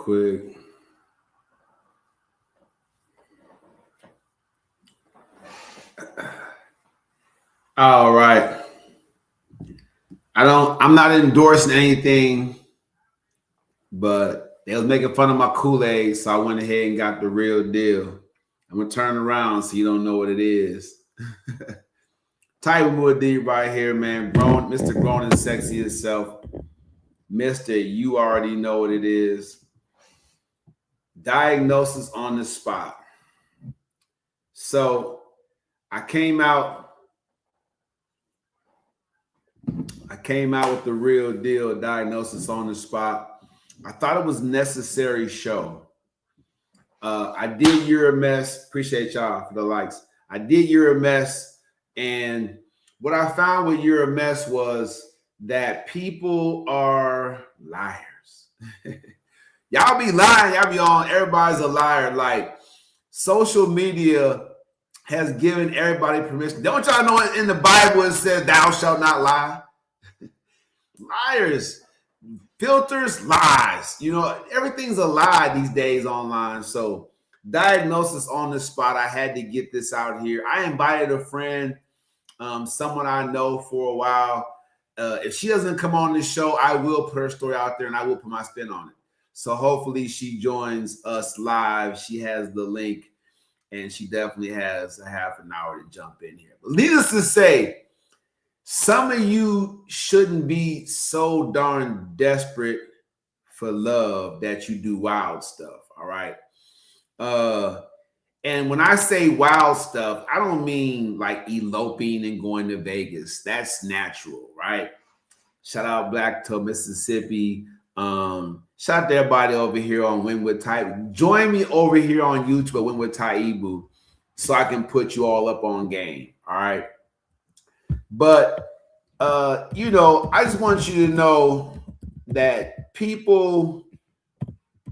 quick. All right. I'm not endorsing anything, but they was making fun of my Kool-Aid, so I went ahead and got the real deal. I'm gonna turn around so you don't know what it is. Type Wood D right here, man. Grown, Mr. Grown and Sexy itself. Mr. You already know what it is. Diagnosis on the spot. So I came out with the real deal, diagnosis on the spot. I thought it was necessary show. I did You're a Mess. Appreciate y'all for the likes. I did You're a Mess. And what I found with You're a Mess was that people are liars. Y'all be lying. Y'all be on. Everybody's a liar. Like social media has given everybody permission. Don't y'all know in the Bible it says, "Thou shalt not lie"? Liars, filters, lies. You know, everything's a lie these days online. So diagnosis on the spot. I had to get this out here. I invited a friend, someone I know for a while. If she doesn't come on this show, I will put her story out there and I will put my spin on it. So hopefully she joins us live. She has the link and she definitely has a half an hour to jump in here. But needless to say, some of you shouldn't be so darn desperate for love that you do wild stuff, all right? And when I say wild stuff, I don't mean like eloping and going to Vegas. That's natural, right? Shout out Black to Mississippi. Shout out to everybody over here on Win with Ty. Join me over here on YouTube at Win with Taibu so I can put you all up on game, all right? But, you know, I just want you to know that people,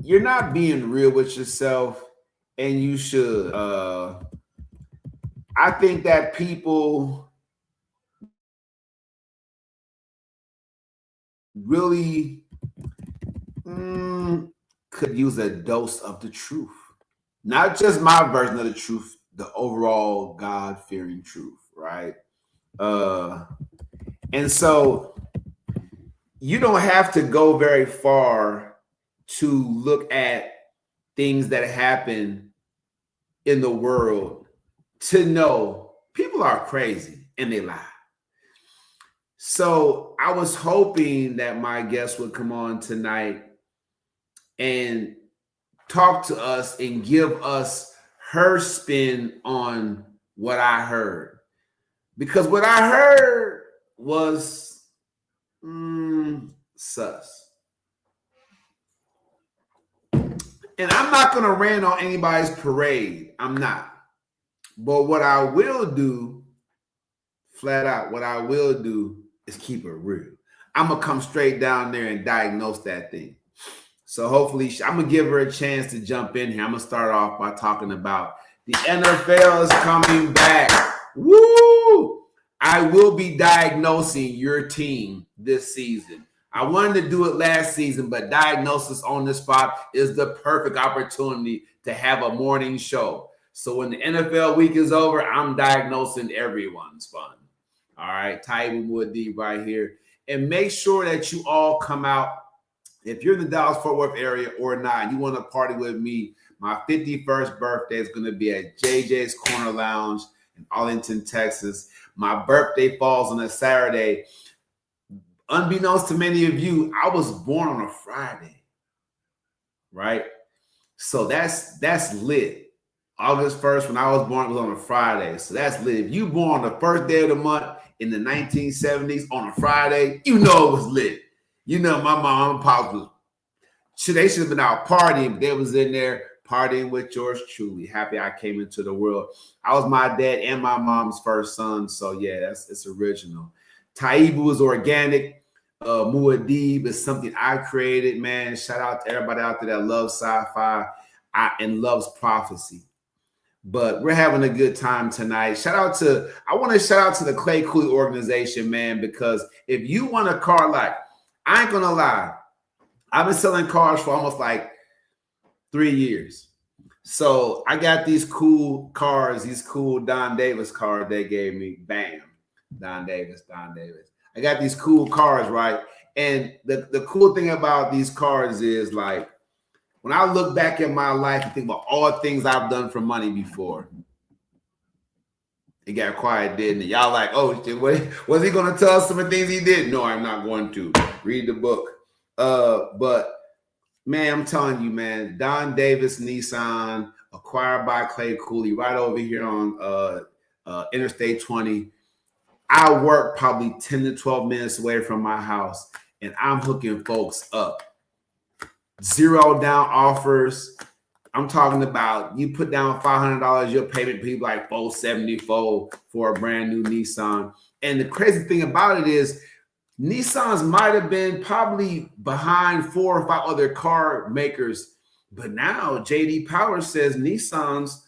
you're not being real with yourself, and you should. I think that people really could use a dose of the truth. Not just my version of the truth, the overall God-fearing truth, right? And so you don't have to go very far to look at things that happen in the world to know people are crazy and they lie. So I was hoping that my guest would come on tonight and talk to us and give us her spin on what I heard. Because what I heard was sus. And I'm not going to rain on anybody's parade. I'm not. But what I will do, flat out, what I will do is keep it real. I'm going to come straight down there and diagnose that thing. So hopefully, I'm going to give her a chance to jump in here. I'm going to start off by talking about the NFL is coming back. Woo! I will be diagnosing your team this season. I wanted to do it last season, but diagnosis on the spot is the perfect opportunity to have a morning show. So when the NFL week is over, I'm diagnosing everyone's fun. All right, Taibu Wood D right here. And make sure that you all come out. If you're in the Dallas-Fort Worth area or not, you want to party with me, my 51st birthday is going to be at JJ's Corner Lounge in Arlington, Texas. My birthday falls on a Saturday. Unbeknownst to many of you, I was born on a Friday, right? So that's lit. August 1st, when I was born, it was on a Friday. So that's lit. If you born on the first day of the month in the 1970s on a Friday, you know it was lit. You know, my mom and pop was, they should have been out partying, but they was in there partying with yours truly. Happy I came into the world. I was my dad and my mom's first son. So yeah, it's original. Taibu is organic. Muad'Dib is something I created, man. Shout out to everybody out there that loves sci-fi and loves prophecy. But we're having a good time tonight. I want to shout out to the Clay Cooley organization, man, because if you want a car, like, I ain't gonna lie, I've been selling cars for almost like 3 years. So I got these cool cars, these cool Don Davis cars they gave me. Bam. Don Davis. I got these cool cars, right? And the cool thing about these cars is like when I look back at my life and think about all the things I've done for money before, it got quiet, didn't it? Y'all like, oh shit, was he gonna tell us some of the things he did? No, I'm not going to. Read the book. But man, I'm telling you, man, Don Davis Nissan, acquired by Clay Cooley, right over here on Interstate 20. I work probably 10 to 12 minutes away from my house, and I'm hooking folks up. 0 down offers. I'm talking about you put down $500, your payment be like $474 for a brand new Nissan. And the crazy thing about it is Nissans might have been probably behind 4 or 5 other car makers, but now JD Power says Nissans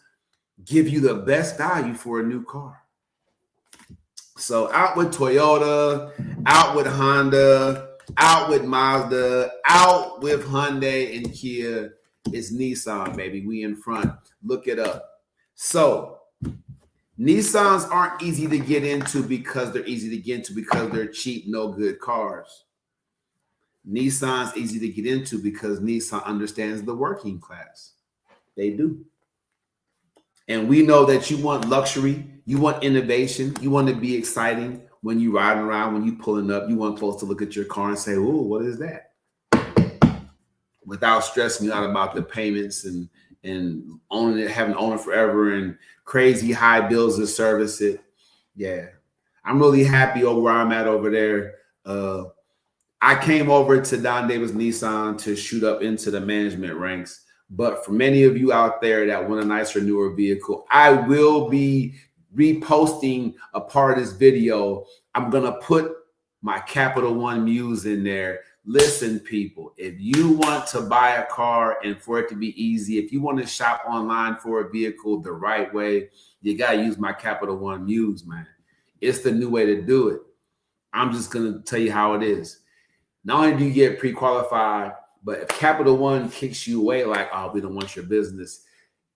give you the best value for a new car. So out with Toyota, out with Honda, out with Mazda, out with Hyundai and Kia. It's Nissan, baby. We in front. Look it up. So Nissans aren't easy to get into because they're easy to get into because they're cheap, no good cars. Nissan's easy to get into because Nissan understands the working class. They do. And we know that you want luxury, you want innovation, you want to be exciting when you're riding around, when you're pulling up. You want folks to look at your car and say, oh, what is that? Without stressing you out about the payments and owning it, having to own it forever and crazy high bills to service it. Yeah. I'm really happy over where I'm at over there. I came over to Don Davis Nissan to shoot up into the management ranks. But for many of you out there that want a nicer, newer vehicle, I will be reposting a part of this video. I'm going to put my Capital One Muse in there. Listen, people, if you want to buy a car and for it to be easy, if you want to shop online for a vehicle the right way, you got to use my Capital One Muse, man. It's the new way to do it. I'm just going to tell you how it is. Not only do you get pre-qualified, but if Capital One kicks you away like, oh, we don't want your business,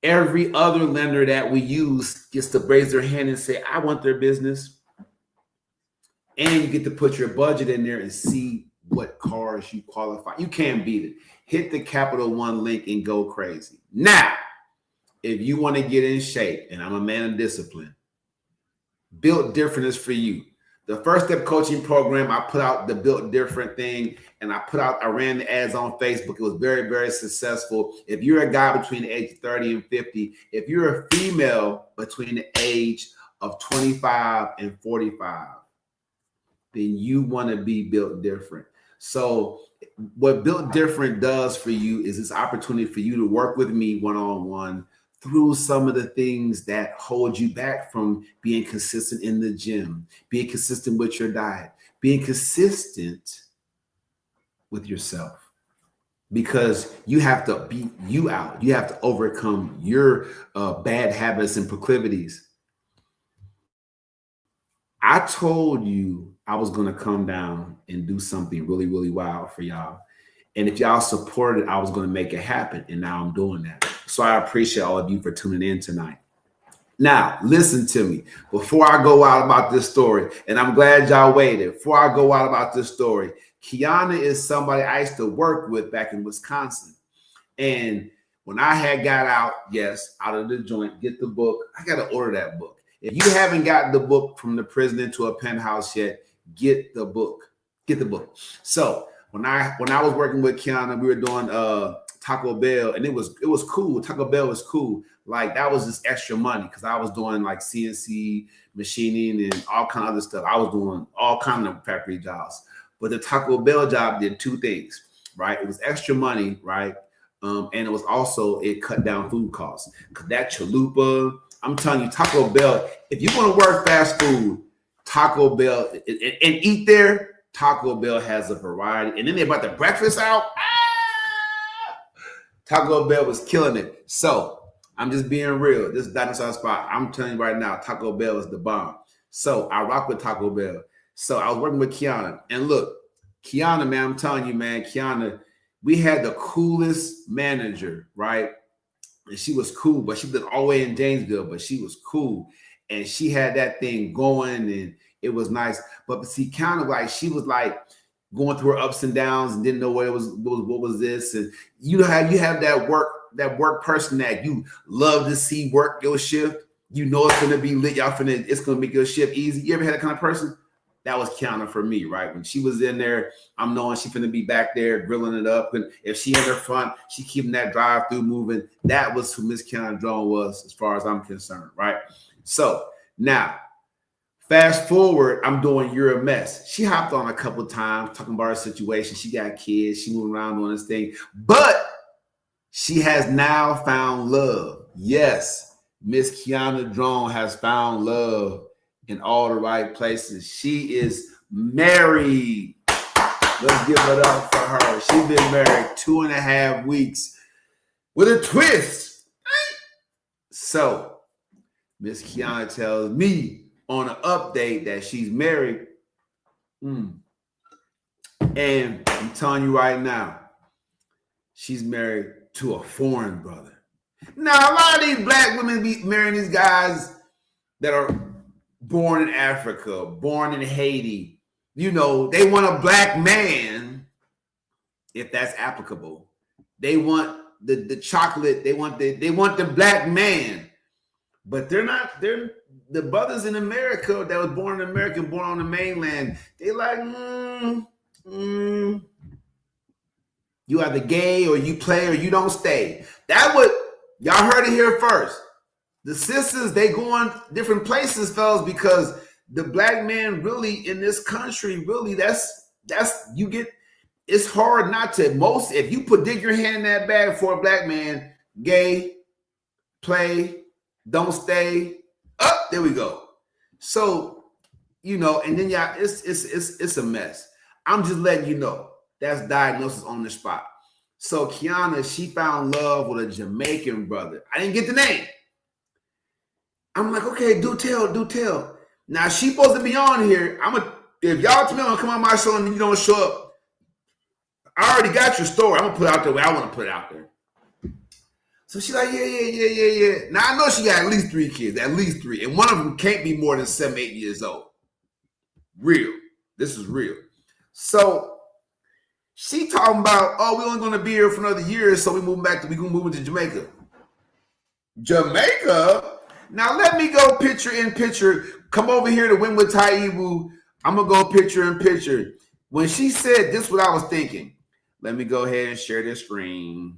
every other lender that we use gets to raise their hand and say, I want their business. And you get to put your budget in there and see what cars you qualify. You can't beat it. Hit the Capital One link and go crazy. Now, if you want to get in shape, and I'm a man of discipline, Built Different is for you. The First Step Coaching Program, I put out the Built Different thing, and I ran the ads on Facebook. It was very, very successful. If you're a guy between the age of 30 and 50, if you're a female between the age of 25 and 45, then you want to be Built Different. So what Built Different does for you is this opportunity for you to work with me one-on-one through some of the things that hold you back from being consistent in the gym, being consistent with your diet, being consistent with yourself, because you have to beat you out. You have to overcome your bad habits and proclivities. I told you I was going to come down and do something really, really wild for y'all. And if y'all supported, I was going to make it happen. And now I'm doing that. So I appreciate all of you for tuning in tonight. Now, listen to me. Before I go out about this story, and I'm glad y'all waited. Before I go out about this story, Kiana is somebody I used to work with back in Wisconsin. And when I had got out, out of the joint, get the book. I got to order that book. If you haven't gotten the book From the Prison into a Penthouse yet, get the book. Get the book. So when I was working with Kiana, we were doing Taco Bell, and it was cool. Taco Bell was cool. Like that was just extra money because I was doing like CNC machining and all kind of other stuff. I was doing all kind of factory jobs. But the Taco Bell job did two things, right? It was extra money, right? And it was also, it cut down food costs. Cause that chalupa, I'm telling you, Taco Bell, if you want to work fast food, Taco Bell and eat there, Taco Bell has a variety. And then they brought the breakfast out. Taco Bell was killing it. So I'm just being real. This is Dinosaur Spot. I'm telling you right now, Taco Bell is the bomb. So I rock with Taco Bell. So I was working with Kiana. And look, Kiana, man, I'm telling you, man, Kiana, we had the coolest manager, right? And she was cool, but she lived all the way in Janesville, but she was cool. And she had that thing going and it was nice. But see, kind of like she was like going through her ups and downs and didn't know what it was, what was this. And you have that work person that you love to see work your shift. You know it's gonna be lit, it's gonna make your shift easy. You ever had that kind of person? That was Kiana for me, right? When she was in there, I'm knowing she's gonna be back there grilling it up. And if she in her front, she keeping that drive-through moving. That was who Miss Kiana Drone was, as far as I'm concerned, right? So now, fast forward, I'm doing You're a Mess. She hopped on a couple of times talking about her situation. She got kids, she moving around doing this thing, but she has now found love. Yes, Miss Kiana Drone has found love in all the right places. She is married. Let's give it up for her. She's been married 2.5 weeks with a twist. So, Miss Kiana tells me on an update that she's married. And I'm telling you right now, she's married to a foreign brother. Now, a lot of these black women be marrying these guys that are born in Africa, born in Haiti. You know, they want a black man, if that's applicable. They want the chocolate, they want the black man. But they're the brothers in America that was born in America, born on the mainland, they like, you either gay or you play or you don't stay. That what y'all heard it here first. The sisters, they go on different places, fellas, because the black man really in this country, really, that's you get, it's hard not to, if you dig your hand in that bag for a black man, gay, play, don't stay, up, there we go. So, you know, and then y'all, it's a mess. I'm just letting you know, that's diagnosis on the spot. So Kiana, she found love with a Jamaican brother. I didn't get the name. I'm like, okay, do tell. Now she's supposed to be on here. If y'all tell me I'm gonna come on my show and you don't show up, I already got your story. I'm gonna put it out there where I want to put it out there. So she's like, yeah. Now I know she got at least 3 kids, at least 3, and one of them can't be more than 7, 8 years old. Real. This is real. So she talking about, oh, we're only gonna be here for another year, so we gonna move into Jamaica. Jamaica? Now let me go picture in picture. Come over here to Win with Taibu. I'm gonna go picture in picture. When she said this, what I was thinking. Let me go ahead and share this screen.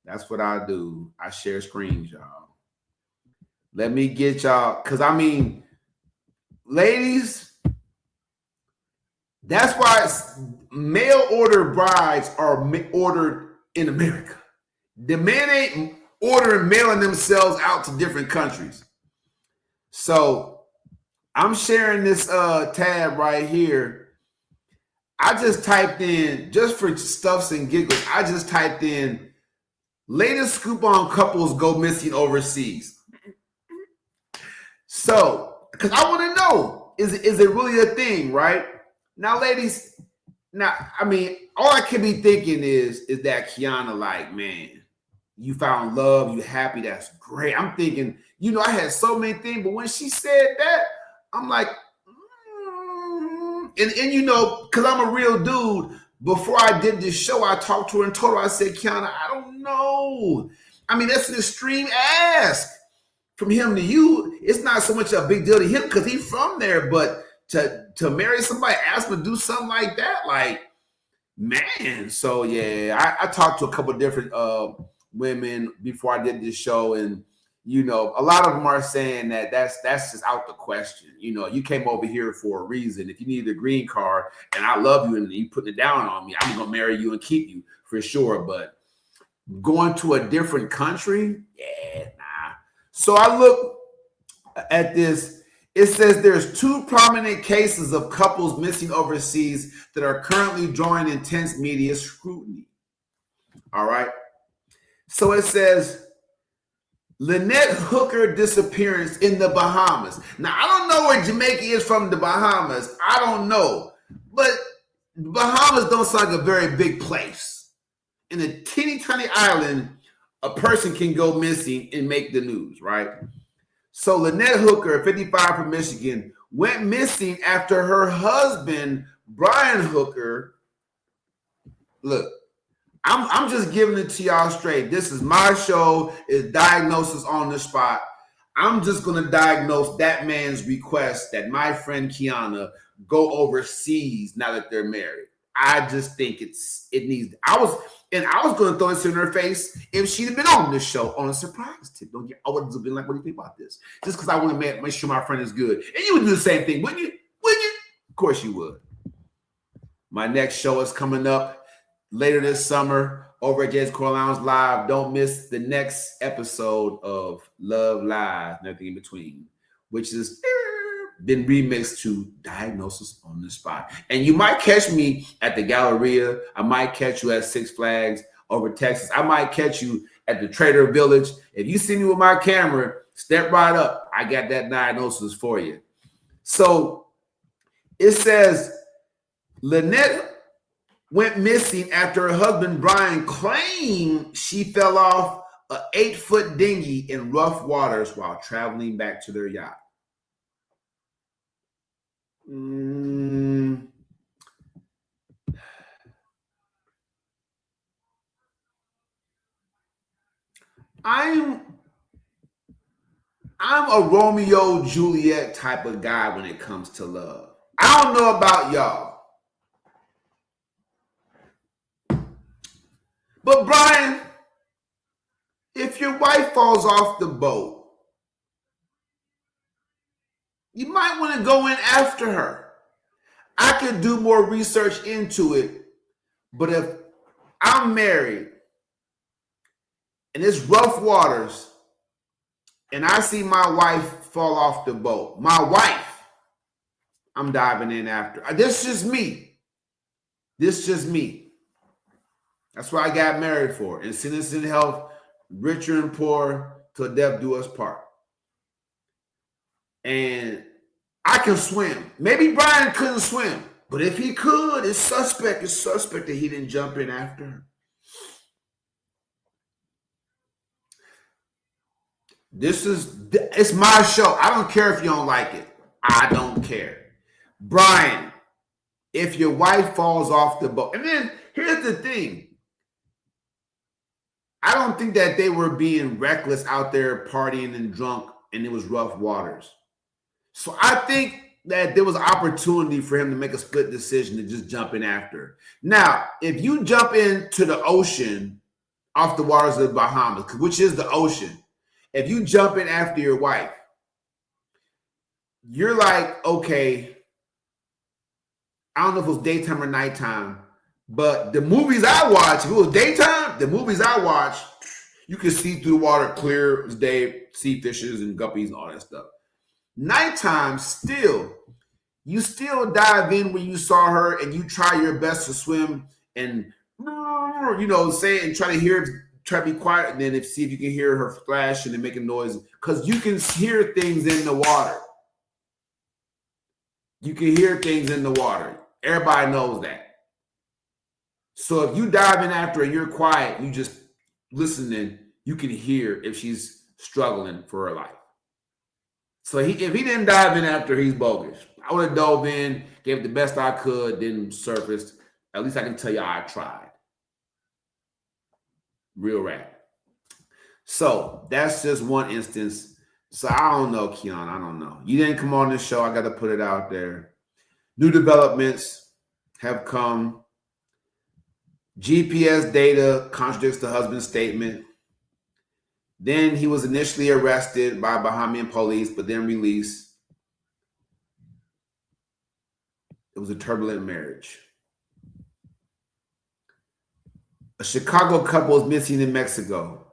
That's what I do. I share screens, y'all. Let me get y'all, because I mean, ladies, that's why mail order brides are ordered in America. The men ain't ordering, mailing themselves out to different countries. So I'm sharing this tab right here. I just typed in, just for stuffs and giggles, I just typed in latest scoop on couples go missing overseas. So, because I want to know, is it really a thing, right? Now, ladies, I mean, all I can be thinking is that Kiana, like, man, you found love, you happy, that's great. I'm thinking, you know, I had so many things, but when she said that, I'm like, and you know, because I'm a real dude, before I did this show, I talked to her and told her, I said, Kiana, I don't know. I mean, that's an extreme ask from him to you. It's not so much a big deal to him because he's from there, but to marry somebody, ask him to do something like that, like, man. So yeah, I talked to a couple of different women before I did this show, and you know, a lot of them are saying that that's just out the question. You know, you came over here for a reason. If you need a green card and I love you and you putting it down on me, I'm gonna marry you and keep you for sure. But going to a different country, yeah, nah. So I look at this. It says there's 2 prominent cases of couples missing overseas that are currently drawing intense media scrutiny. All right. So it says Lynette Hooker disappearance in the Bahamas. Now, I don't know where Jamaica is from the Bahamas. I don't know. But the Bahamas don't sound like a very big place. in a teeny tiny island, a person can go missing and make the news, right? So Lynette Hooker, 55 from Michigan, went missing after her husband, Brian Hooker, look, I'm just giving it to y'all straight. This is my show. It's Diagnosis on the Spot. I'm just going to diagnose that man's request that my friend Kiana go overseas now that they're married. I just think it needs. I was going to throw this in her face if she'd have been on this show on a surprise tip. I would have been like, "What do you think about this?" Just because I want to make sure my friend is good, and you would do the same thing, wouldn't you? Wouldn't you? Of course you would. My next show is coming up later this summer over at James Core Lounge Live. Don't miss the next episode of Love Live and everything in between, which has been remixed to Diagnosis on the Spot. And you might catch me at the Galleria. I might catch you at Six Flags over Texas. I might catch you at the Trader Village. If you see me with my camera, step right up. I got that diagnosis for you. So it says Lynette went missing after her husband Brian claimed she fell off an 8-foot dinghy in rough waters while traveling back to their yacht. I'm a Romeo Juliet type of guy when it comes to love. I don't know about y'all, but Brian, if your wife falls off the boat, you might want to go in after her. I could do more research into it, but if I'm married and it's rough waters and I see my wife fall off the boat, my wife, I'm diving in after. This is just me. This is just me. That's what I got married for. In sickness and health, richer and poor, till death do us part. And I can swim. Maybe Brian couldn't swim, but if he could, it's suspect that he didn't jump in after her. It's my show. I don't care if you don't like it. I don't care. Brian, if your wife falls off the boat, and then here's the thing. I don't think that they were being reckless out there partying and drunk and it was rough waters. So I think that there was an opportunity for him to make a split decision to just jump in after her. Now, if you jump into the ocean off the waters of the Bahamas, which is the ocean, if you jump in after your wife, you're like, okay, I don't know if it was daytime or nighttime, but the movies I watch, if it was daytime, the movies I watch, you can see through the water clear as day, see fishes and guppies and all that stuff. Nighttime, you still dive in when you saw her and you try your best to swim and, say and try to be quiet, and then see if you can hear her splashing and making noise, because you can hear things in the water. You can hear things in the water. Everybody knows that. So if you dive in after her and you're quiet, you just listening, you can hear if she's struggling for her life. So if he didn't dive in after, he's bogus. I would have dove in, gave it the best I could, then surfaced. At least I can tell you I tried. Real rap. So that's just one instance. So I don't know, Kiana. I don't know. You didn't come on this show. I got to put it out there. New developments have come. GPS data contradicts the husband's statement. Then he was initially arrested by Bahamian police, but then released. It was a turbulent marriage. A Chicago couple is missing in Mexico.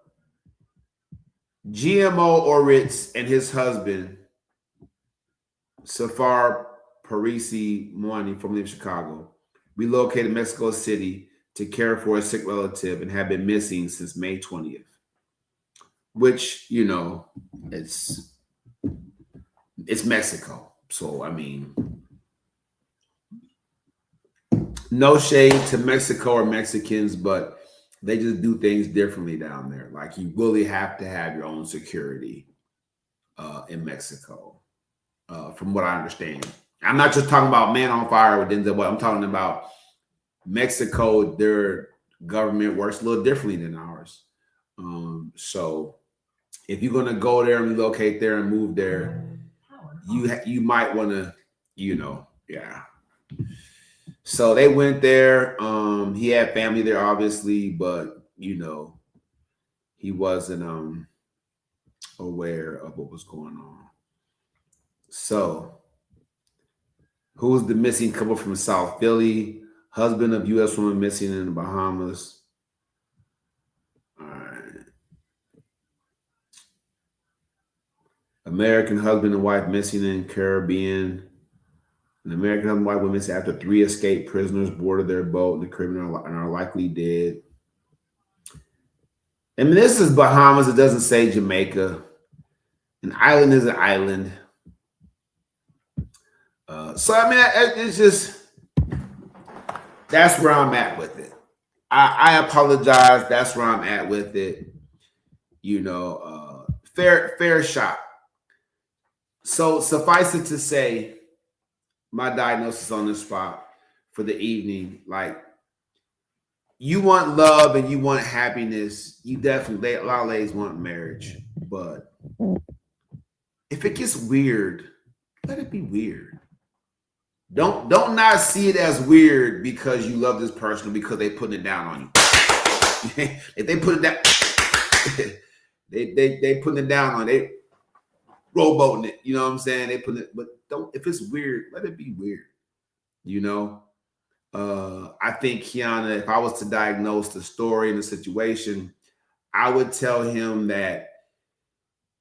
GMO Oritz and his husband, Safar Parisi Moani, formerly of Chicago, relocated to Mexico City to care for a sick relative and have been missing since May 20th. Which, it's Mexico. So, no shade to Mexico or Mexicans, but They just do things differently down there. Like you really have to have your own security in Mexico, from what I understand. I'm not just talking about Man on Fire with Denzel. What I'm talking about, Mexico, their government works a little differently than ours. So if you're gonna go there and relocate there and move there, you might want to, yeah. So they went there. He had family there, obviously, but he wasn't aware of what was going on. So, who's the missing couple from South Philly? Husband of U.S. woman missing in the Bahamas. All right. American husband and wife missing in Caribbean. An American husband and wife were missing after 3 escaped prisoners boarded their boat in the Caribbean and are likely dead. I mean, this is Bahamas. It doesn't say Jamaica. An island is an island. So, I mean, it's just, that's where I'm at with it. I apologize. That's where I'm at with it. Fair shot. So suffice it to say, my diagnosis on the spot for the evening, like, you want love and you want happiness. You definitely, a lot of ladies want marriage, but if it gets weird, let it be weird. Don't not see it as weird because you love this person or because they putting it down on you. If they put it down, they putting it down on they rowboating it. You know what I'm saying? They put it, but don't, if it's weird, let it be weird. I think Kiana, if I was to diagnose the story and the situation, I would tell him that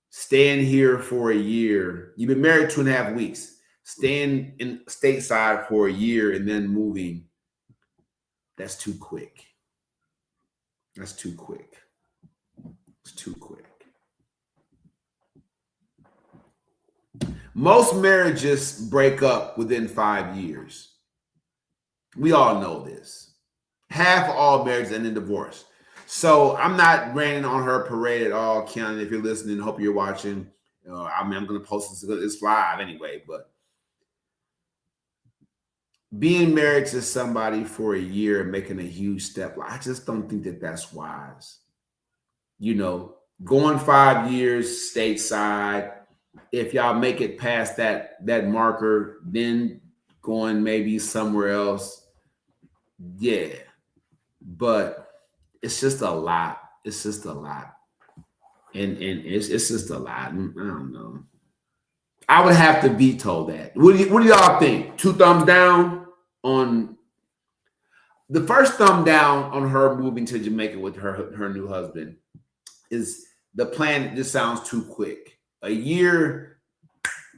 staying here for a year. You've been married 2.5 weeks. Staying in stateside for a year and then moving, that's too quick. That's too quick. It's too quick. Most marriages break up within 5 years. We all know this. Half of all marriages end in divorce. So I'm not raining on her parade at all, Kiana. If you're listening, hope you're watching. I'm going to post this. It's live anyway, but being married to somebody for a year and making a huge step, I just don't think that that's wise. Going 5 years stateside, if y'all make it past that marker, then going maybe somewhere else, yeah. But it's just a lot. It's just a lot, and it's just a lot. I don't know. I would have to veto that. What do y'all think? 2 thumbs down on the first thumb down on her moving to Jamaica with her new husband is the plan. Just sounds too quick. A year.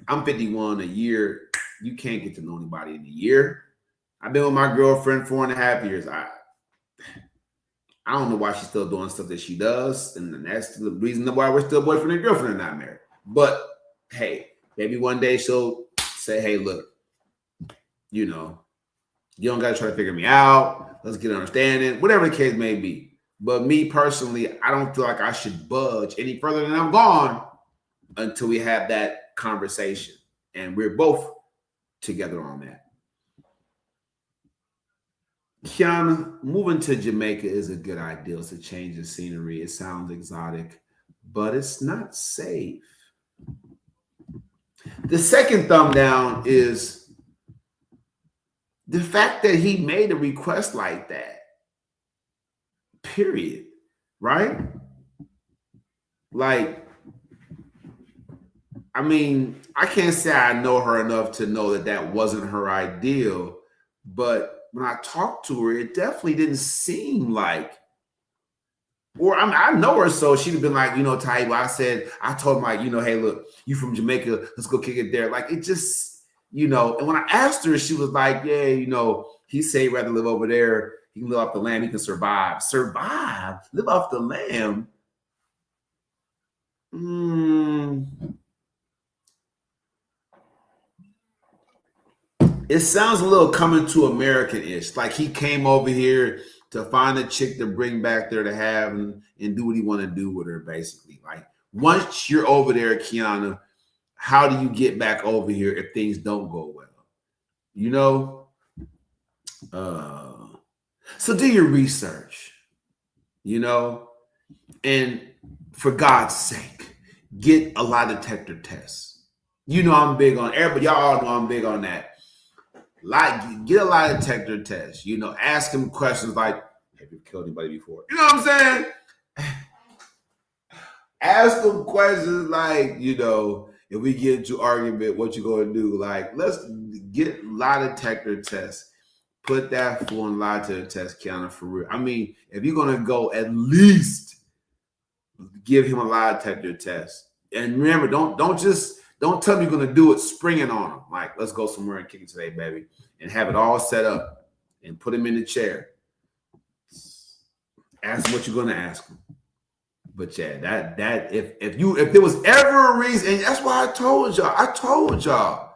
I'm 51. A year, you can't get to know anybody in a year. I've been with my girlfriend 4.5 years. I don't know why she's still doing stuff that she does, and that's the reason why we're still boyfriend and girlfriend and not married. But hey, maybe one day she'll say, "Hey, look, you don't got to try to figure me out. Let's get an understanding," whatever the case may be. But me personally, I don't feel like I should budge any further than I'm gone until we have that conversation, and we're both together on that. Kiana, moving to Jamaica is a good idea. It's a change of scenery. It sounds exotic, but it's not safe. The second thumb down is the fact that he made a request like that. Period. Right? Like, I mean, I can't say I know her enough to know that wasn't her ideal, but when I talked to her, it definitely didn't seem like, or I know her, so she'd have been like, Taiba, I told him, like, hey, look, you from Jamaica, let's go kick it there. Like, it just, and when I asked her, she was like, yeah, he said he'd rather live over there. He can live off the land. He can survive. Survive? Live off the land? It sounds a little coming to American-ish. Like he came over here to find a chick to bring back there to have and do what he want to do with her, basically. Like, once you're over there, Kiana, how do you get back over here if things don't go well? You know? So do your research, you know? And for God's sake, get a lie detector tests. You know I'm big on everybody. Y'all all know I'm big on that. Like, get a lie detector test. You know, ask him questions like, "Have you killed anybody before?" You know what I'm saying? Ask them questions like, you know, if we get into argument, what you gonna do? Like, let's get lie detector test. Put that fool in lie detector test, Kiana, for real. I mean, if you're gonna go, at least give him a lie detector test. And remember, don't tell him you're gonna do it springing on him. Like, let's go somewhere and kick it today, baby, and have it all set up and put him in the chair. Ask him what you're gonna ask him. But yeah, that if there was ever a reason, and that's why I told y'all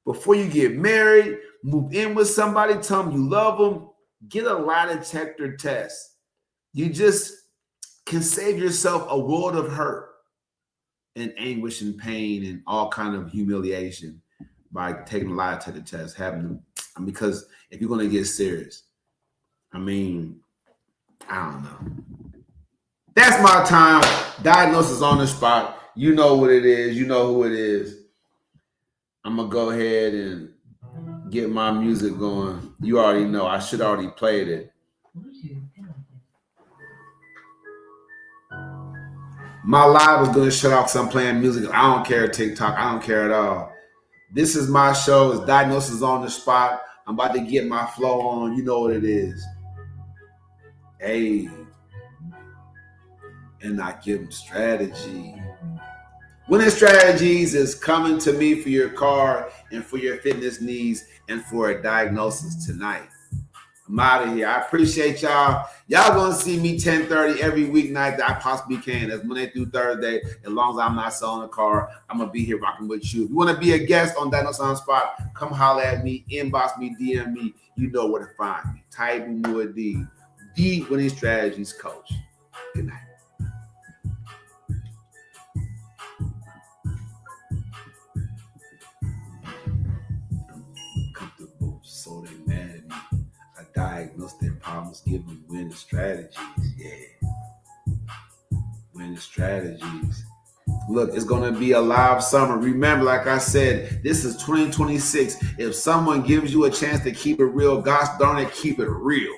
before you get married, move in with somebody, tell them you love them, get a lie detector test. You just can save yourself a world of hurt and anguish and pain and all kind of humiliation by taking a lie detector test, having them. Because if you're gonna get serious, I mean, I don't know. That's my time. Diagnosis on the spot. You know what it is. You know who it is. I'm going to go ahead and get my music going. You already know. I should already played it. My live is going to shut off because I'm playing music. I don't care TikTok. I don't care at all. This is my show. It's Diagnosis on the spot. I'm about to get my flow on. You know what it is. Hey. And I give them strategy. Winning Strategies is coming to me for your car and for your fitness needs and for a diagnosis tonight. I'm out of here. I appreciate y'all. Y'all gonna see me 10:30 every weeknight that I possibly can. That's Monday through Thursday. As long as I'm not selling a car, I'm gonna be here rocking with you. If you want to be a guest on Diagnosis on the Spot, come holler at me, inbox me, DM me. You know where to find me. Taibu Muad'Dib, the Winning Strategies coach. Good night. So they mad at me. I diagnose their problems, give them winning strategies. Yeah. Winning strategies. Look, it's going to be a live summer. Remember, like I said, this is 2026. If someone gives you a chance to keep it real, gosh darn it, keep it real.